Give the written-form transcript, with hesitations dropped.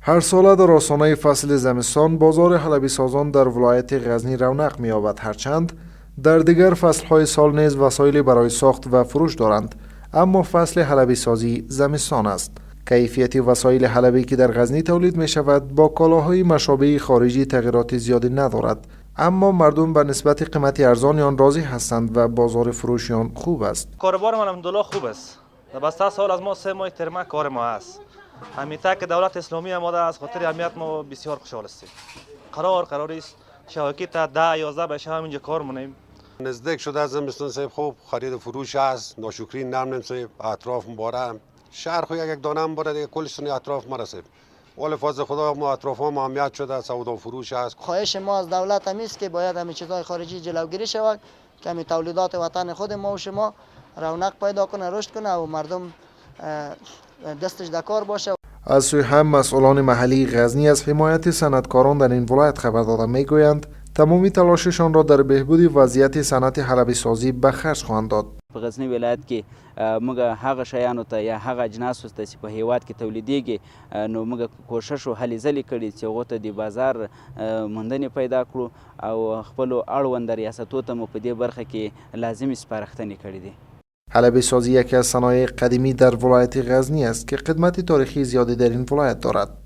هر ساله در آستانه فصل زمستان بازار حلبی سازان در ولایت غزنی رونق می‌یابد، هرچند در دیگر فصل‌های سال نیز وسایلی برای ساخت و فروش دارند، اما فصل حلبی سازی زمستان است. کیفیت وسایل حلبی که در غزنی تولید می شود با کالاهای مشابه خارجی تغییرات زیادی ندارد، اما مردم به نسبت قیمت ارزان آن راضی هستند و بازار فروش آن خوب است. کاروبار من الحمدلله خوب است. بسته سال از ما 3 ماه ترمه کار ما است. همیشه که دولت اسلامی آماده است، خاطر امنیت ما بسیار خوشحال هستیم. قراری است شبکه تا 10-11 بشه همینجا کار مونیم. نزدیک شده از زمستون صاحب، خوب خرید و فروش است. ناشکری نمونیم صاحب، اطراف مباره شهر خو یک دانه مباره دیگه کلشون اطراف مرسه. ولی فضل خدا ما اطراف ما امنیت شده، سودا و فروش است. خواهش ما از دولت هم است که باید همین چیزهای خارجی جلوگیری شود که همین تولیدات وطن خود ما و شما رونق پیدا کنه، رشد کنه و مردم دستش در کار باشه. از سوی هم مسئولان محلی غزنی از حمایت صنعتکاران در این ولایت خبر داده میگویند تمامی تلاششان را در بهبود وضعیت صنعت حلبی سازی به خرج خواهند داد. په غزنی ولایت کې موږ هغه شیانو ته یا هغه اجناسو ته چې په هیواد کې تولیدېږي نو موږ کوشش او هلې ځلې کړي چې هغو ته د بازار موندنې پیدا کړو او خپلو اړونده ریاستو ته مو په دې برخه کې لازمې سپارښتنې کړي دي. حلبی سازی یکی از صنایع قدیمی در ولایت غزنی است که قدمت تاریخی زیادی در این ولایت دارد.